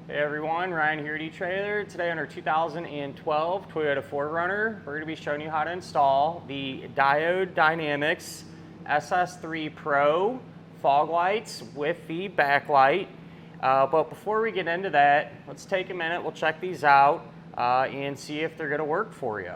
Hey everyone, Ryan here at etrailer. Today on our 2012 Toyota 4Runner, we're going to be showing you how to install the Diode Dynamics SS3 Pro fog lights with the backlight. But before we get into that, let's take a minute, we'll check these out and see if they're going to work for you.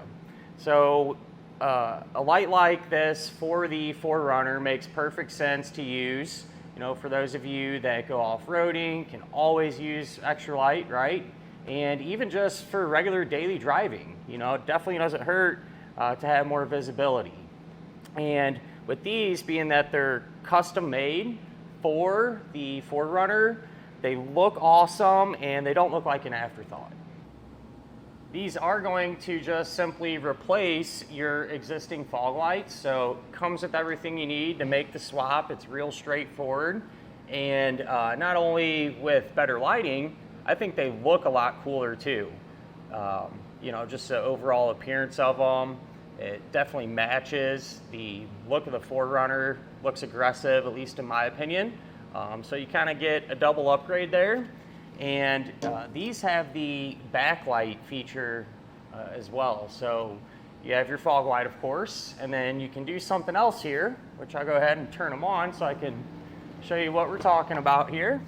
So a light like this for the 4Runner makes perfect sense to use. You know, for those of you that go off-roading, can always use extra light, right? And even just for regular daily driving, you know, it definitely doesn't hurt to have more visibility. And with these, being that they're custom made for the 4Runner, they look awesome and they don't look like an afterthought. These are going to just simply replace your existing fog lights. So it comes with everything you need to make the swap. It's real straightforward. And not only with better lighting, I think they look a lot cooler too. You know, just the overall appearance of them. It definitely matches the look of the 4Runner. Looks aggressive, at least in my opinion. So you kind of get a double upgrade there. And these have the backlight feature as well. So you have your fog light, of course, and then you can do something else here, which I'll go ahead and turn them on so I can show you what we're talking about here.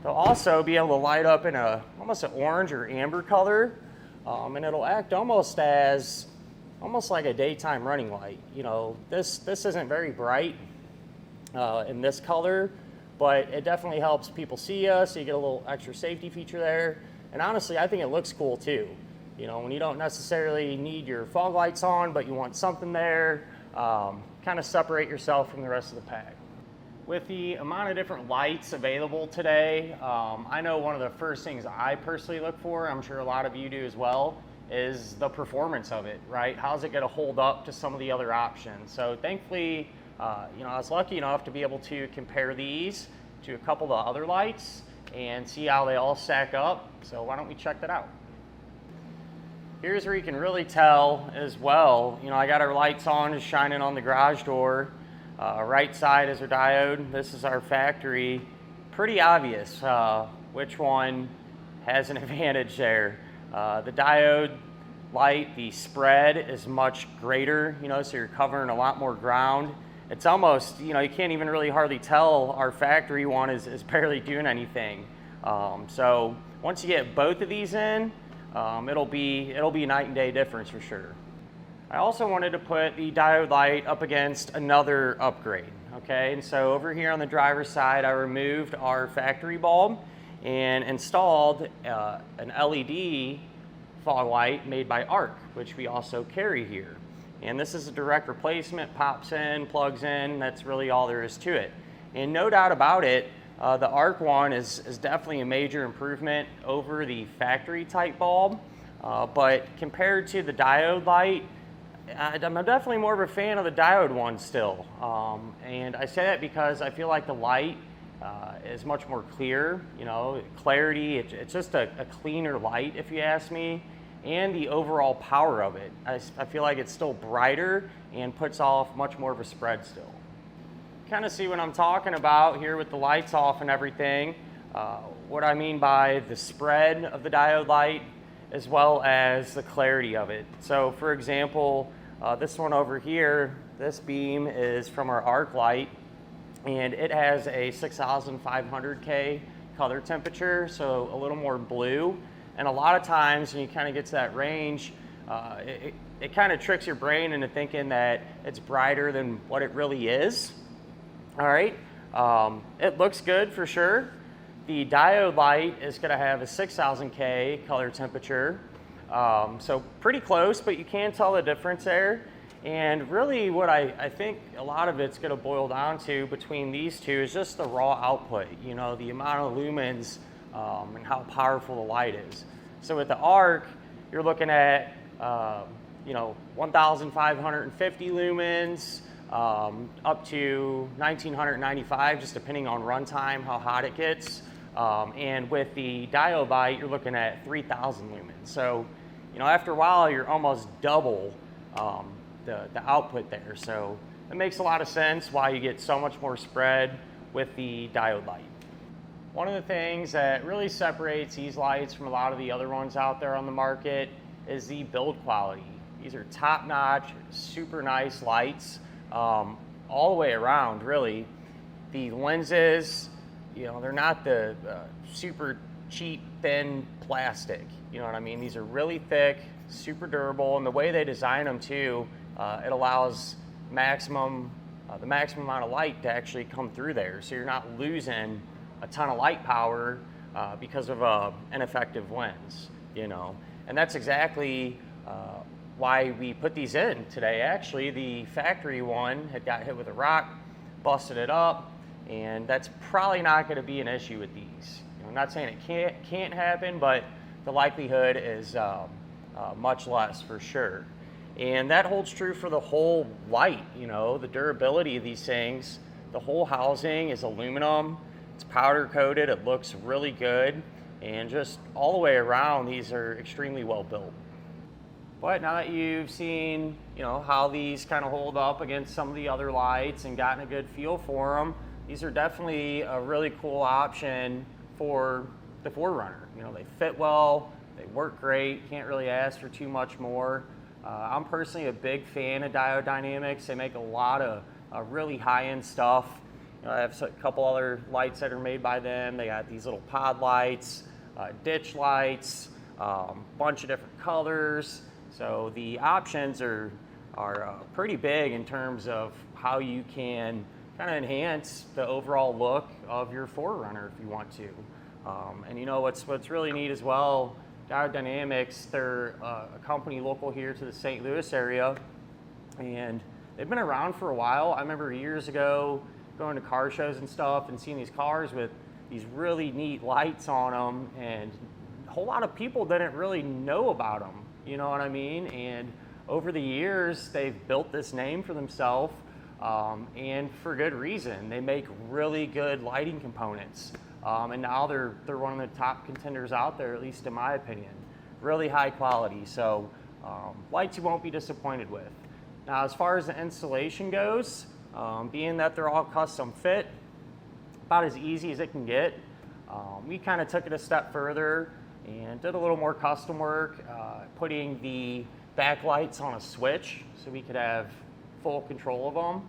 They'll also be able to light up in almost an orange or amber color, and it'll act almost like a daytime running light. You know, this isn't very bright in this color, but it definitely helps people see you, so you get a little extra safety feature there. And honestly, I think it looks cool too. You know, when you don't necessarily need your fog lights on, but you want something there, kind of separate yourself from the rest of the pack. With the amount of different lights available today, I know one of the first things I personally look for, I'm sure a lot of you do as well, is the performance of it, right? How's it gonna hold up to some of the other options? So thankfully, you know, I was lucky enough to be able to compare these to a couple of other lights and see how they all stack up. So why don't we check that out? Here's where you can really tell as well. You know, I got our lights on, just shining on the garage door. Right side is our diode. This is our factory. Pretty obvious which one has an advantage there. The diode light, the spread is much greater, you know, so you're covering a lot more ground. It's almost, you know, you can't even really hardly tell our factory one is barely doing anything. So once you get both of these in, it'll be a night and day difference for sure. I also wanted to put the diode light up against another upgrade, okay? And so over here on the driver's side, I removed our factory bulb and installed an LED fog light made by Arc, which we also carry here. And this is a direct replacement, pops in, plugs in, that's really all there is to it. And no doubt about it, the Arc one is definitely a major improvement over the factory type bulb, but compared to the diode light, I'm definitely more of a fan of the diode one still. And I say that because I feel like the light is much more clear, you know, clarity, it's just a cleaner light if you ask me. And the overall power of it. I feel like it's still brighter and puts off much more of a spread still. Kind of see what I'm talking about here with the lights off and everything. What I mean by the spread of the diode light as well as the clarity of it. So for example, this one over here, this beam is from our arc light and it has a 6500K color temperature, so a little more blue. And a lot of times when you kind of get to that range, it kind of tricks your brain into thinking that it's brighter than what it really is. All right, it looks good for sure. The diode light is going to have a 6000K color temperature, so pretty close, but you can tell the difference there. And really what I think a lot of it's going to boil down to between these two is just the raw output, you know, the amount of lumens and how powerful the light is. So with the Arc, you're looking at, you know, 1,550 lumens up to 1,995, just depending on runtime, how hot it gets. And with the diode light, you're looking at 3,000 lumens. So, you know, after a while, you're almost double the output there. So it makes a lot of sense why you get so much more spread with the diode light. One of the things that really separates these lights from a lot of the other ones out there on the market is the build quality. These are top-notch, super nice lights all the way around, really. The lenses, you know, they're not the super cheap, thin plastic. You know what I mean? These are really thick, super durable, and the way they design them too, it allows the maximum amount of light to actually come through there. So you're not losing a ton of light power because of an ineffective lens, you know. And that's exactly why we put these in today. Actually, the factory one had got hit with a rock, busted it up, and that's probably not going to be an issue with these. You know, I'm not saying it can't happen, but the likelihood is much less for sure. And that holds true for the whole light, you know, the durability of these things. The whole housing is aluminum, it's powder coated, it looks really good, and just all the way around, these are extremely well built. But now that you've seen, you know, how these kind of hold up against some of the other lights and gotten a good feel for them, these are definitely a really cool option for the 4Runner. You know, they fit well, they work great, can't really ask for too much more. I'm personally a big fan of Diode Dynamics. They make a lot of really high-end stuff. You know, I have a couple other lights that are made by them. They got these little pod lights, ditch lights, bunch of different colors. So the options are pretty big in terms of how you can kind of enhance the overall look of your 4Runner if you want to. And you know what's really neat as well, Diode Dynamics, they're a company local here to the St. Louis area, and they've been around for a while. I remember years ago going to car shows and stuff and seeing these cars with these really neat lights on them, and a whole lot of people didn't really know about them. You know what I mean? And over the years, they've built this name for themselves, and for good reason. They make really good lighting components, and now they're one of the top contenders out there, at least in my opinion. Really high quality, so lights you won't be disappointed with. Now, as far as the installation goes, being that they're all custom fit, about as easy as it can get. We kind of took it a step further and did a little more custom work, putting the backlights on a switch so we could have full control of them.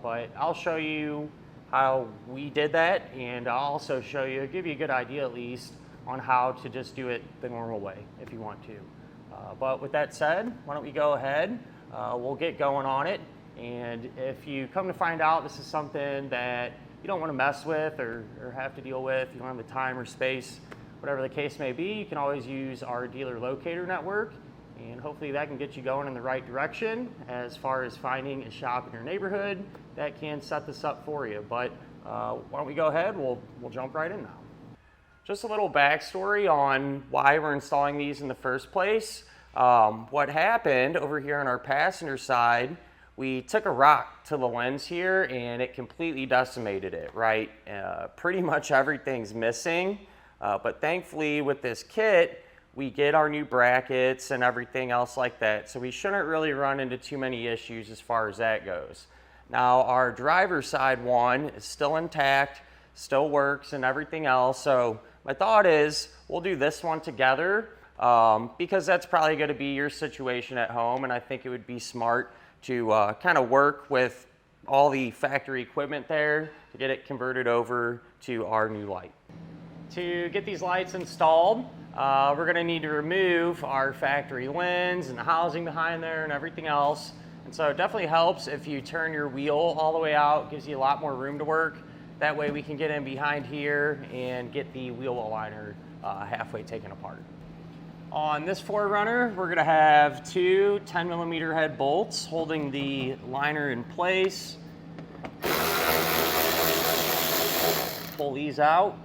But I'll show you how we did that, and I'll also give you a good idea at least on how to just do it the normal way if you want to. But with that said, why don't we go ahead, we'll get going on it. And if you come to find out this is something that you don't want to mess with or have to deal with, you don't have the time or space, whatever the case may be, you can always use our dealer locator network, and hopefully that can get you going in the right direction as far as finding a shop in your neighborhood that can set this up for you. But why don't we go ahead, we'll jump right in now. Just a little backstory on why we're installing these in the first place. What happened over here on our passenger side, we took a rock to the lens here and it completely decimated it, right? Pretty much everything's missing. But thankfully with this kit, we get our new brackets and everything else like that. So we shouldn't really run into too many issues as far as that goes. Now our driver's side one is still intact, still works and everything else. So my thought is we'll do this one together because that's probably going to be your situation at home. And I think it would be smart to kind of work with all the factory equipment there to get it converted over to our new light. To get these lights installed, we're going to need to remove our factory lens and the housing behind there and everything else. And so it definitely helps if you turn your wheel all the way out, gives you a lot more room to work. That way we can get in behind here and get the wheel aligner halfway taken apart. On this 4Runner, we're going to have two 10mm head bolts holding the liner in place. Pull these out.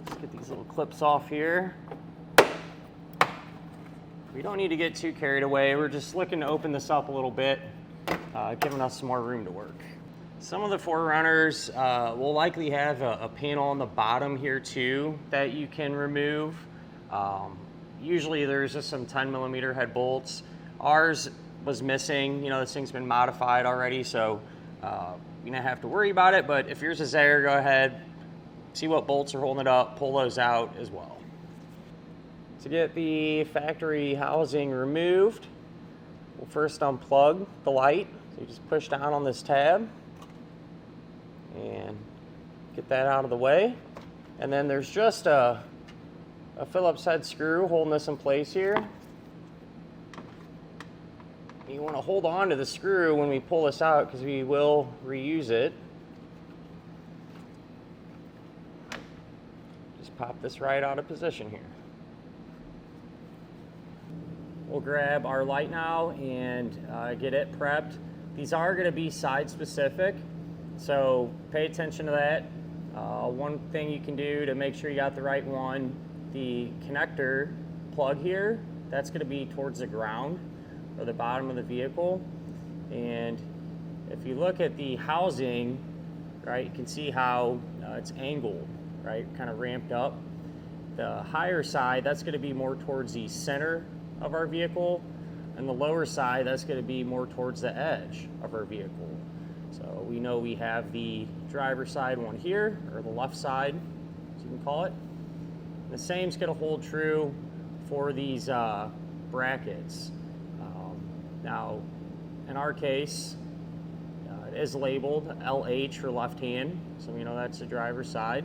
Let's get these little clips off here. We don't need to get too carried away. We're just looking to open this up a little bit, giving us some more room to work. Some of the 4Runners will likely have a panel on the bottom here too that you can remove. Usually there's just some 10mm head bolts. Ours was missing. You know, this thing's been modified already, so you don't have to worry about it. But if yours is there, go ahead, see what bolts are holding it up, pull those out as well. To get the factory housing removed, we'll first unplug the light. So you just push down on this tab and get that out of the way. And then there's just a Phillips head screw holding this in place here. You want to hold on to the screw when we pull this out because we will reuse it. Just pop this right out of position here. We'll grab our light now and get it prepped. These are going to be side specific, so pay attention to that. One thing you can do to make sure you got the right one, the connector plug here, that's going to be towards the ground or the bottom of the vehicle. And if you look at the housing, right, you can see how it's angled, right, kind of ramped up. The higher side, that's going to be more towards the center of our vehicle, and the lower side, that's going to be more towards the edge of our vehicle. So we know we have the driver's side one here, or the left side, as you can call it. And the same's going to hold true for these brackets. Now, in our case, it is labeled LH for left hand, so we know that's the driver's side.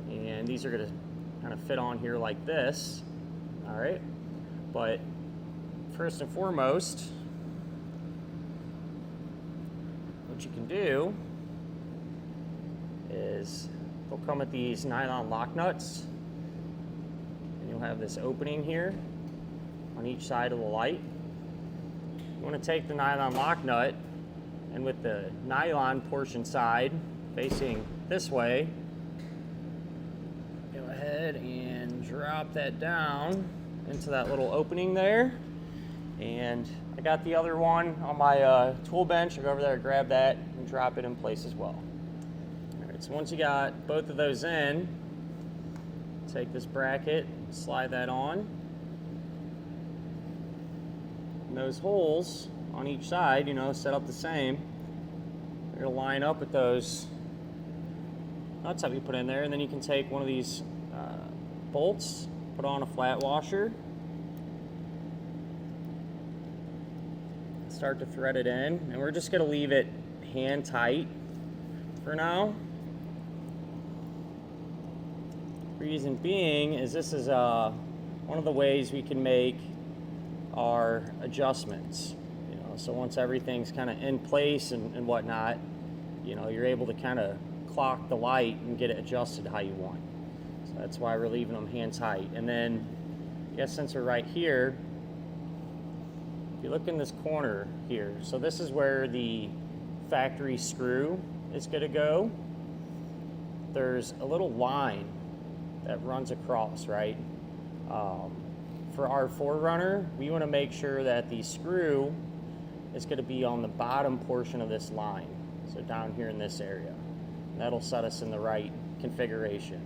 And these are going to kind of fit on here like this. All right, but first and foremost, what you can do is they'll come with these nylon lock nuts, and you'll have this opening here on each side of the light. You want to take the nylon lock nut, and with the nylon portion side facing this way, go ahead and drop that down into that little opening there. And I got the other one on my tool bench. I'll go over there, grab that, and drop it in place as well. All right, so once you got both of those in, take this bracket, slide that on. And those holes on each side, you know, set up the same. They're gonna line up with those nuts that we put in there, and then you can take one of these bolts, put on a flat washer, start to thread it in, and we're just going to leave it hand tight for now. Reason being is this is one of the ways we can make our adjustments. You know, so once everything's kind of in place and whatnot, you know, you're able to kind of clock the light and get it adjusted how you want. So that's why we're leaving them hand tight. And then, I guess since we're right here, if you look in this corner here, so this is where the factory screw is going to go. There's a little line that runs across, right? For our 4Runner, we want to make sure that the screw is going to be on the bottom portion of this line, so down here in this area. And that'll set us in the right configuration.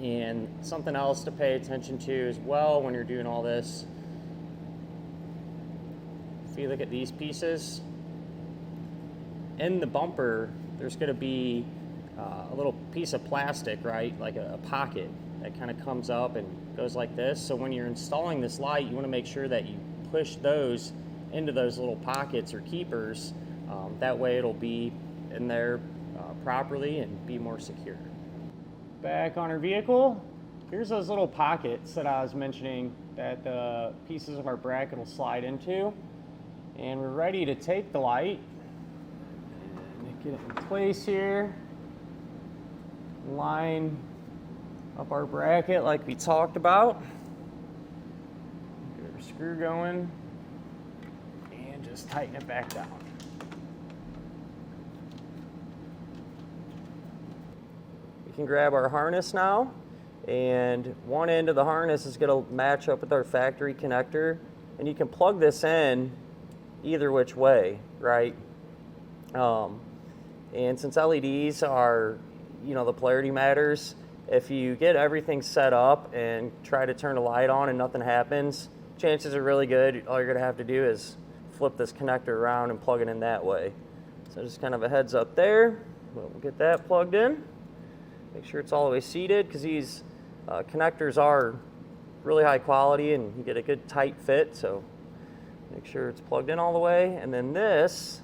And something else to pay attention to as well when you're doing all this, if you look at these pieces, in the bumper, there's going to be a little piece of plastic, right, like a pocket that kind of comes up and goes like this. So when you're installing this light, you want to make sure that you push those into those little pockets or keepers. That way it'll be in there properly and be more secure. Back on our vehicle, here's those little pockets that I was mentioning that the pieces of our bracket will slide into. And we're ready to take the light and get it in place here. Line up our bracket like we talked about. Get our screw going and just tighten it back down. We can grab our harness now, and one end of the harness is going to match up with our factory connector, and you can plug this in either which way, right? And since LEDs are, you know, the polarity matters, if you get everything set up and try to turn the light on and nothing happens, chances are really good all you're going to have to do is flip this connector around and plug it in that way. So just kind of a heads up there. We'll get that plugged in. Make sure it's all the way seated, because these connectors are really high quality and you get a good tight fit, so make sure it's plugged in all the way. And then this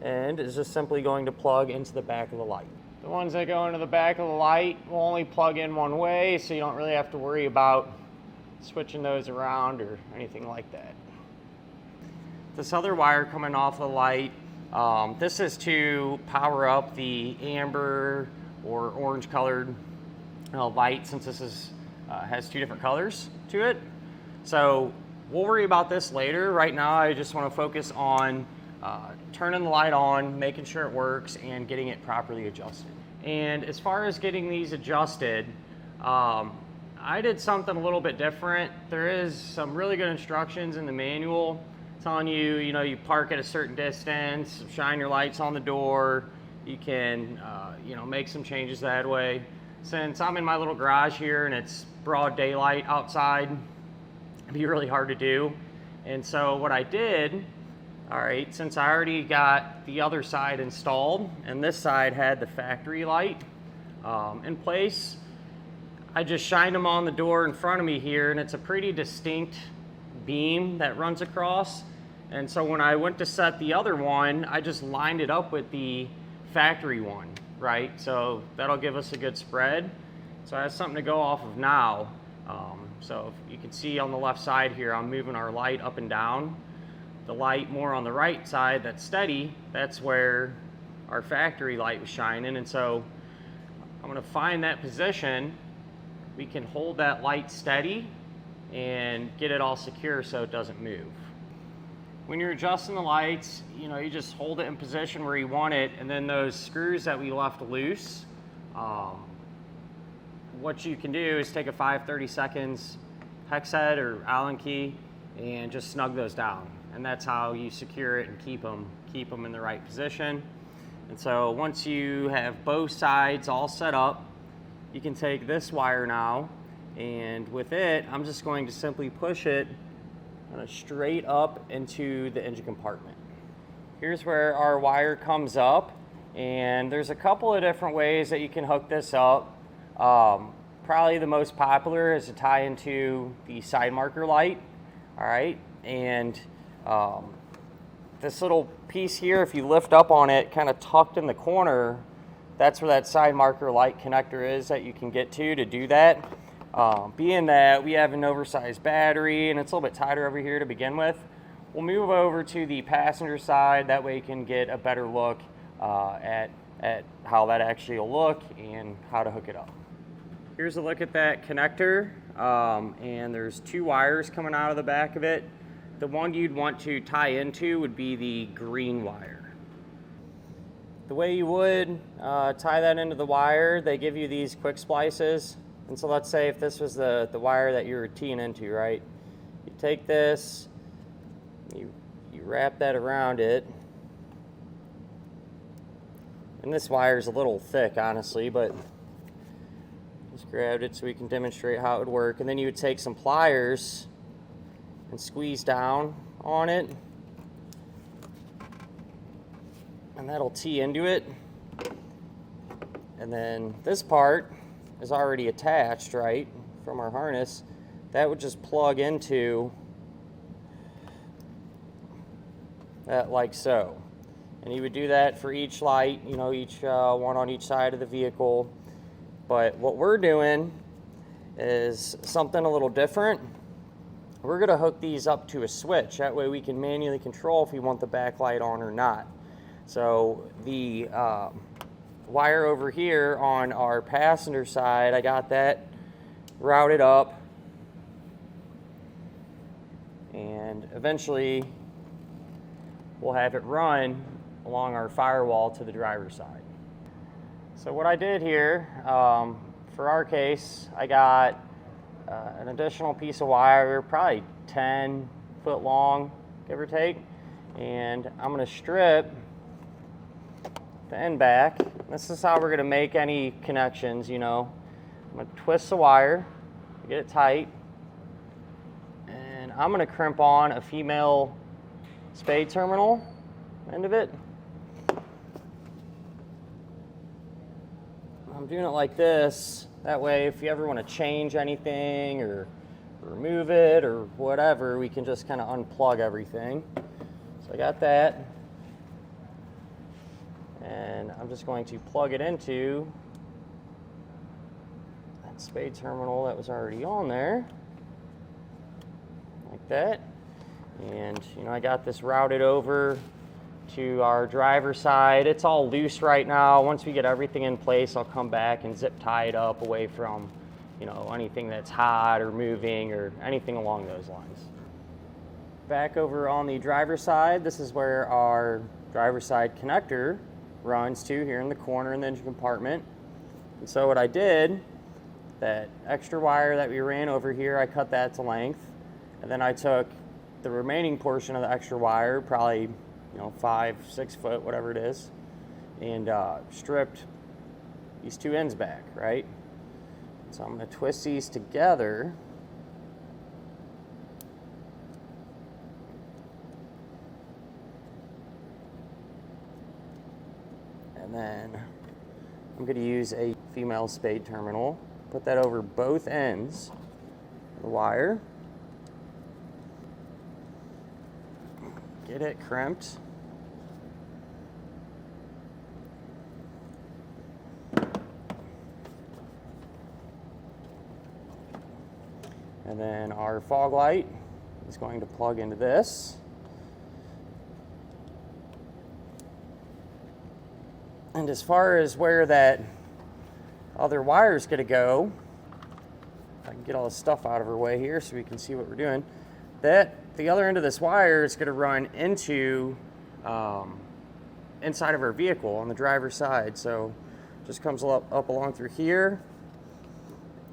end is just simply going to plug into the back of the light. The ones that go into the back of the light will only plug in one way, so you don't really have to worry about switching those around or anything like that. This other wire coming off the light, this is to power up the amber or orange colored light, since this is has two different colors to it. So we'll worry about this later. Right now I just want to focus on turning the light on, making sure it works, and getting it properly adjusted. And as far as getting these adjusted, I did something a little bit different. There is some really good instructions in the manual telling you, you park at a certain distance, shine your lights on the door. You can, make some changes that way. Since I'm in my little garage here and it's broad daylight outside, it'd be really hard to do. And so what I did, all right, since I already got the other side installed and this side had the factory light in place, I just shined them on the door in front of me here, and it's a pretty distinct beam that runs across. And so when I went to set the other one, I just lined it up with the factory one, right? So that'll give us a good spread. So I have something to go off of now. So if you can see on the left side here, I'm moving our light up and down. The light more on the right side that's steady, that's where our factory light was shining. And so I'm gonna find that position. We can hold that light steady and get it all secure so it doesn't move. When you're adjusting the lights, you just hold it in position where you want it, and then those screws that we left loose, what you can do is take a 5/32 hex head or Allen key and just snug those down. And that's how you secure it and keep them in the right position. And so once you have both sides all set up, you can take this wire now, and with it, I'm just going to simply push it straight up into the engine compartment. Here's where our wire comes up, and there's a couple of different ways that you can hook this up. Probably the most popular is to tie into the side marker light, all right? And this little piece here, if you lift up on it, kind of tucked in the corner, that's where that side marker light connector is that you can get to do that. Being that we have an oversized battery and it's a little bit tighter over here to begin with, we'll move over to the passenger side. That way you can get a better look at how that actually will look and how to hook it up. Here's a look at that connector, and there's two wires coming out of the back of it. The one you'd want to tie into would be the green wire. The way you would tie that into the wire, they give you these quick splices. And so let's say if this was the wire that you were teeing into, right? You take this, you wrap that around it. And this wire is a little thick, honestly, but just grabbed it so we can demonstrate how it would work. And then you would take some pliers and squeeze down on it. And that'll tee into it. And then this part is already attached, right, from our harness. That would just plug into that like so. And you would do that for each light, each one on each side of the vehicle. But what we're doing is something a little different. We're gonna hook these up to a switch. That way we can manually control if we want the backlight on or not. So the wire over here on our passenger side, I got that routed up, and eventually we'll have it run along our firewall to the driver's side. So what I did here, for our case, I got an additional piece of wire, probably 10 foot long, give or take, and I'm going to strip the end back. This is how we're going to make any connections, I'm going to twist the wire, get it tight, and I'm going to crimp on a female spade terminal, end of it. I'm doing it like this. That way, if you ever want to change anything or remove it or whatever, we can just kind of unplug everything. So I got that. And I'm just going to plug it into that spade terminal that was already on there. Like that. And I got this routed over to our driver's side. It's all loose right now. Once we get everything in place, I'll come back and zip tie it up away from anything that's hot or moving or anything along those lines. Back over on the driver's side, this is where our driver's side connector runs to, here in the corner in the engine compartment. And so what I did, that extra wire that we ran over here, I cut that to length, and then I took the remaining portion of the extra wire, probably 5-6 foot, whatever it is, and stripped these two ends back, right? So I'm going to twist these together. And then I'm going to use a female spade terminal, put that over both ends of the wire. Get it crimped. And then our fog light is going to plug into this. And as far as where that other wire is going to go, I can get all the stuff out of her way here so we can see what we're doing. The other end of this wire is going to run into inside of our vehicle on the driver's side. So just comes up along through here.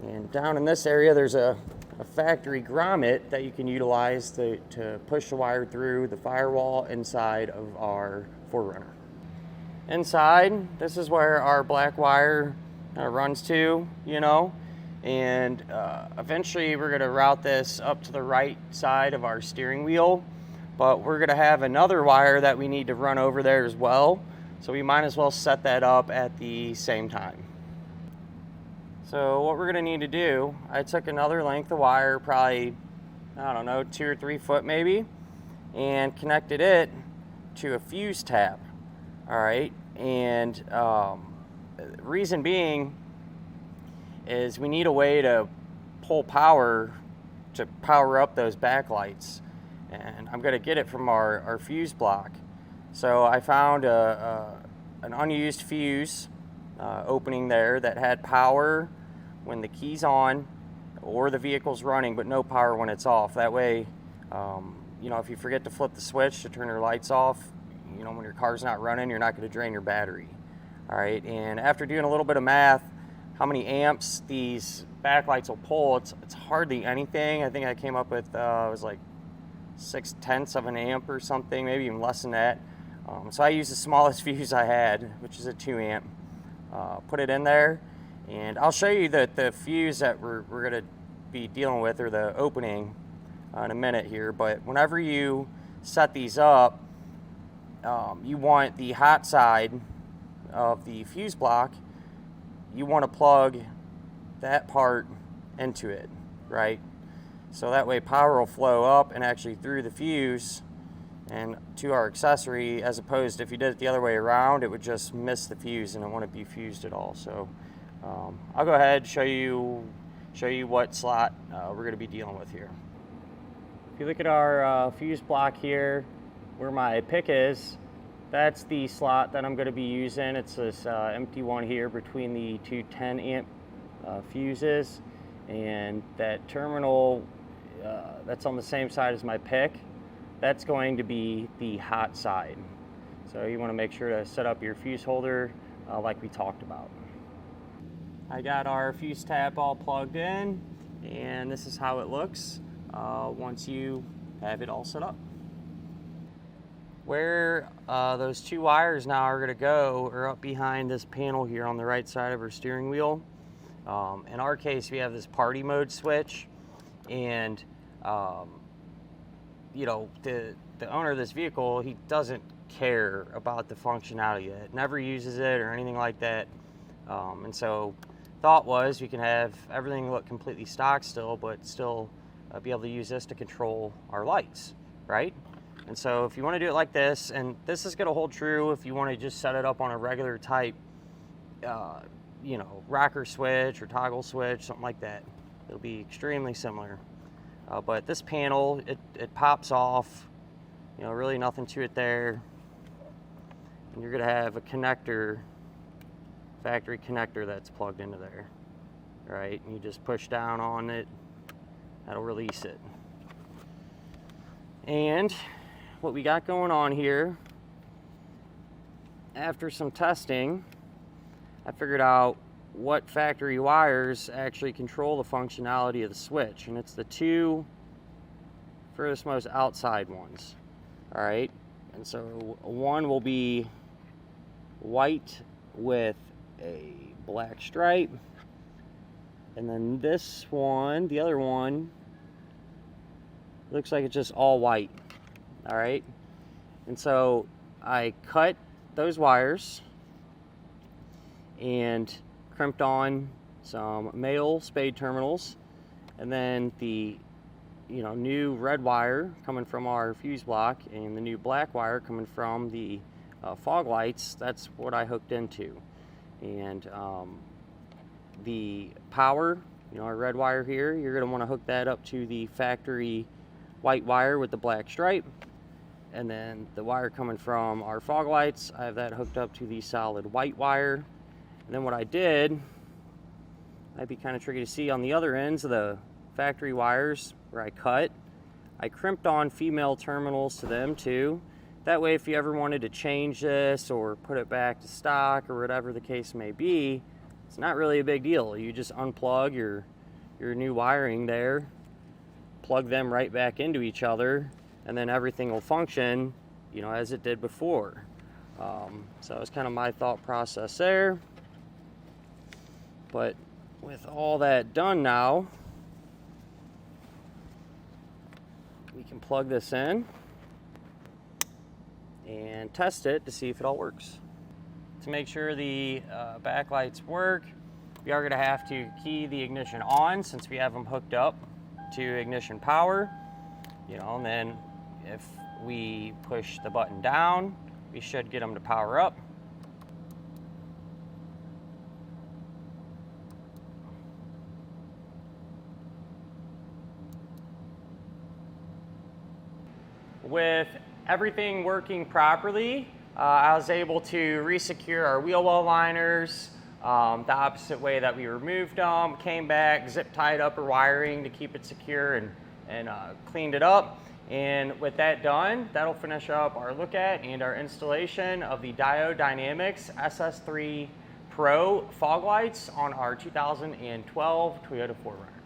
And down in this area, there's a factory grommet that you can utilize to push the wire through the firewall inside of our 4Runner. Inside, this is where our black wire runs to, and eventually we're going to route this up to the right side of our steering wheel, but we're going to have another wire that we need to run over there as well, so we might as well set that up at the same time. So what we're going to need to do, I took another length of wire, probably, 2 or 3 foot maybe, and connected it to a fuse tap. All right, and reason being is we need a way to pull power to power up those backlights, and I'm going to get it from our fuse block. So I found an unused fuse opening there that had power when the key's on or the vehicle's running, but no power when it's off. That way, if you forget to flip the switch to turn your lights off, when your car's not running, you're not going to drain your battery. All right, and after doing a little bit of math, how many amps these backlights will pull, it's hardly anything. I think I came up with, it was like 0.6 of an amp or something, maybe even less than that. So I used the smallest fuse I had, which is a 2 amp. Put it in there, and I'll show you the fuse that we're going to be dealing with, or the opening, in a minute here. But whenever you set these up, you want the hot side of the fuse block, you want to plug that part into it, right? So that way power will flow up and actually through the fuse and to our accessory, as opposed to if you did it the other way around, it would just miss the fuse and it wouldn't be fused at all. So I'll go ahead and show you what slot we're going to be dealing with here. If you look at our fuse block here, where my pick is, that's the slot that I'm going to be using. It's this empty one here between the two 10 amp fuses, and that terminal that's on the same side as my pick, that's going to be the hot side. So you want to make sure to set up your fuse holder like we talked about. I got our fuse tab all plugged in, and this is how it looks once you have it all set up. Where those two wires now are going to go are up behind this panel here on the right side of our steering wheel. In our case, we have this party mode switch, and the owner of this vehicle, he doesn't care about the functionality of it, never uses it or anything like that. And so thought was you can have everything look completely stock still, but still be able to use this to control our lights, right? And so if you want to do it like this, and this is going to hold true if you want to just set it up on a regular type, you know, rocker switch or toggle switch, something like that. It'll be extremely similar. But this panel, it pops off, you know, really nothing to it there. And you're going to have a connector, factory connector that's plugged into there, right? And you just push down on it, that'll release it. And what we got going on here, after some testing, I figured out what factory wires actually control the functionality of the switch, and it's the two furthest most outside ones. All right, and so one will be white with a black stripe, and then this one, the other one, looks like it's just all white. All right, and so I cut those wires and crimped on some male spade terminals, and then the new red wire coming from our fuse block and the new black wire coming from the fog lights. That's what I hooked into. And the power, our red wire here, you're going to want to hook that up to the factory white wire with the black stripe. And then the wire coming from our fog lights, I have that hooked up to the solid white wire. And then what I did, might be kind of tricky to see, on the other ends of the factory wires where I crimped on female terminals to them too. That way if you ever wanted to change this or put it back to stock or whatever the case may be, it's not really a big deal. You just unplug your new wiring there, plug them right back into each other, and then everything will function, as it did before. So it's kind of my thought process there. But with all that done now, we can plug this in and test it to see if it all works. To make sure the backlights work, we are going to have to key the ignition on since we have them hooked up to ignition power. And then if we push the button down, we should get them to power up. With everything working properly, I was able to re-secure our wheel well liners the opposite way that we removed them, came back, zip tied up our wiring to keep it secure, and cleaned it up. And with that done, that'll finish up our look at and our installation of the Diode Dynamics SS3 Pro fog lights on our 2012 Toyota 4Runner.